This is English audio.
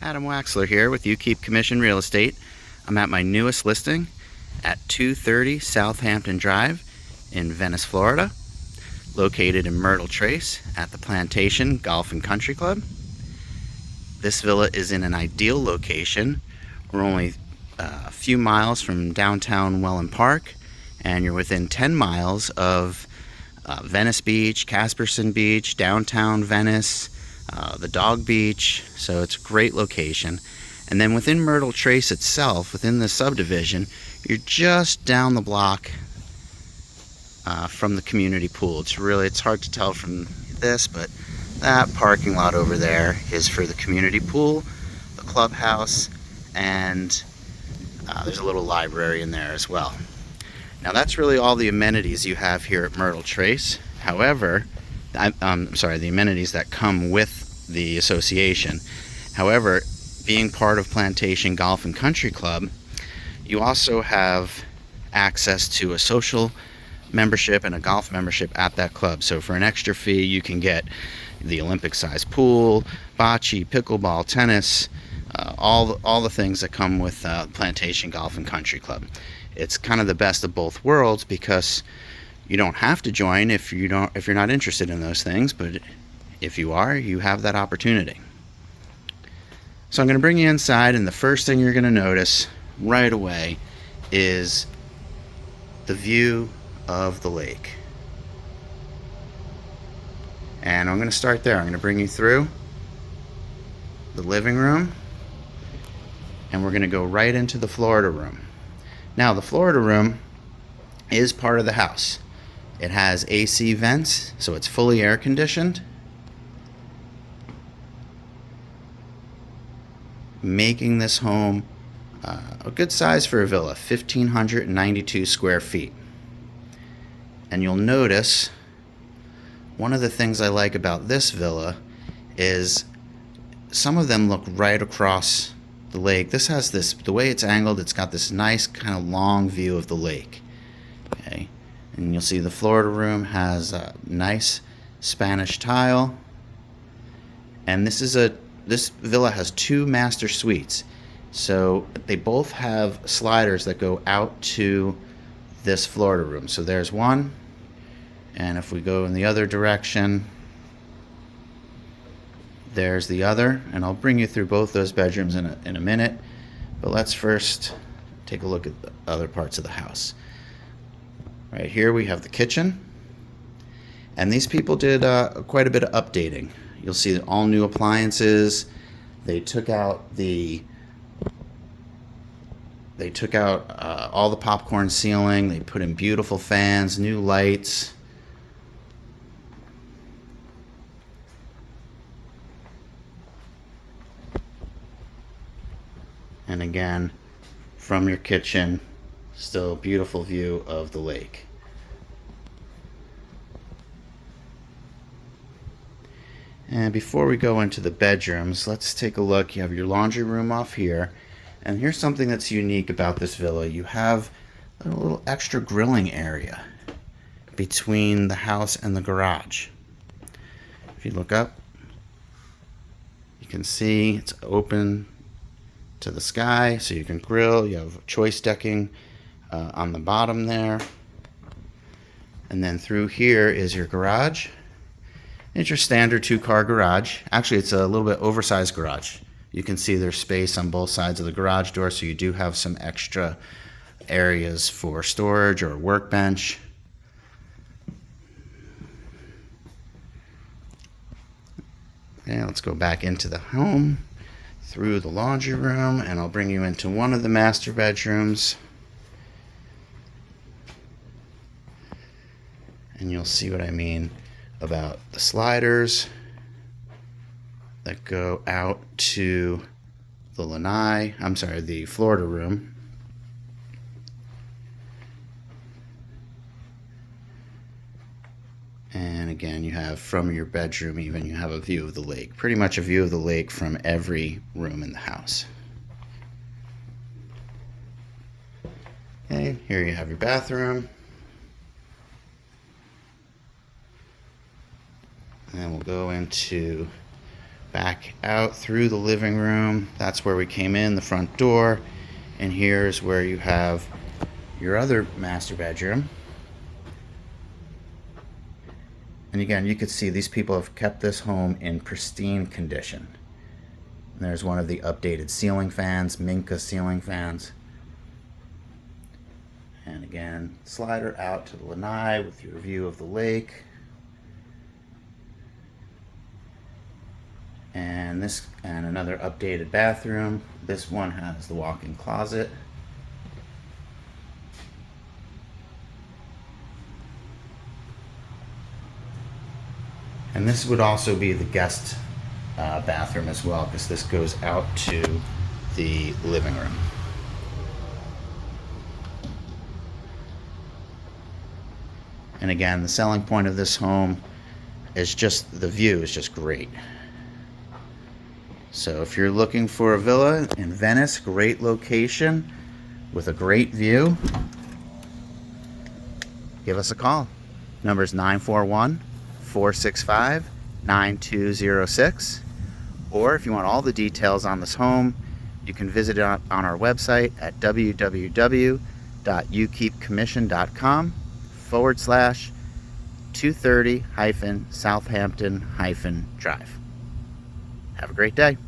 Adam Waxler here with 𝐲𝐞 Commission Real Estate. I'm at my newest listing at 230 Southampton Drive in Venice, Florida, located in Myrtle Trace at the Plantation Golf and Country Club. This villa is in an ideal location. We're only a few miles from Downtown Wellen Park, and you're within 10 miles of Venice Beach, Casperson Beach, Downtown Venice, the Dog Beach, so it's a great location. And then within Myrtle Trace itself, within the subdivision, you're just down the block from the community pool. It's hard to tell from this, but that parking lot over there is for the community pool, the clubhouse, and there's a little library in there as well. Now that's really all the amenities you have here at Myrtle Trace. However, the amenities that come with the association. However, being part of Plantation Golf and Country Club, you also have access to a social membership and a golf membership at that club. So for an extra fee, you can get the Olympic-sized pool, bocce, pickleball, tennis, all the things that come with Plantation Golf and Country Club. It's kind of the best of both worlds because you don't have to join if you're not interested in those things, but if you are, you have that opportunity. So I'm going to bring you inside, and the first thing you're going to notice right away is the view of the lake. And I'm going to start there. I'm going to bring you through the living room, and we're going to go right into the Florida room. Now, the Florida room is part of the house. It has AC vents, so it's fully air conditioned, making this home a good size for a villa, 1,592 square feet. And you'll notice one of the things I like about this villa is some of them look right across the lake. This has the way it's angled, it's got this nice kind of long view of the lake. Okay, and you'll see the Florida room has a nice Spanish tile, and this villa has 2 master suites, so they both have sliders that go out to this Florida room. So there's one, and if we go in the other direction, there's the other, and I'll bring you through both those bedrooms in a minute, but let's first take a look at the other parts of the house. Right here we have the kitchen, and these people did quite a bit of updating. You'll see all new appliances. They took out all the popcorn ceiling. They put in beautiful fans, new lights. And again, from your kitchen, still a beautiful view of the lake. And before we go into the bedrooms, let's take a look. You have your laundry room off here. And here's something that's unique about this villa. You have a little extra grilling area between the house and the garage. If you look up, you can see it's open to the sky, so you can grill. You have choice decking on the bottom there. And then through here is your garage. It's your standard 2-car garage. Actually, it's a little bit oversized garage. You can see there's space on both sides of the garage door, so you do have some extra areas for storage or a workbench. Okay, let's go back into the home through the laundry room, and I'll bring you into one of the master bedrooms. And you'll see what I mean about the sliders that go out to the Florida room. And again, you have from your bedroom even, you have a view of the lake. Pretty much a view of the lake from every room in the house. Okay, here you have your bathroom. And we'll go into back out through the living room. That's where we came in, the front door. And here's where you have your other master bedroom. And again, you could see these people have kept this home in pristine condition. And there's one of the updated ceiling fans, �𝐞𝐭 ceiling fans. And again, slider out to the lanai with your view of the lake. And another updated bathroom. This one has the walk-in closet. And this would also be the guest bathroom as well, because this goes out to the living room. And again, the selling point of this home is just the view is just great. So if you're looking for a villa in Venice, great location with a great view, give us a call. Number is 941-465-9206. Or if you want all the details on this home, you can visit it on our website at www.𝐤𝐞𝐵/230-Southampton-Drive. Have a great day.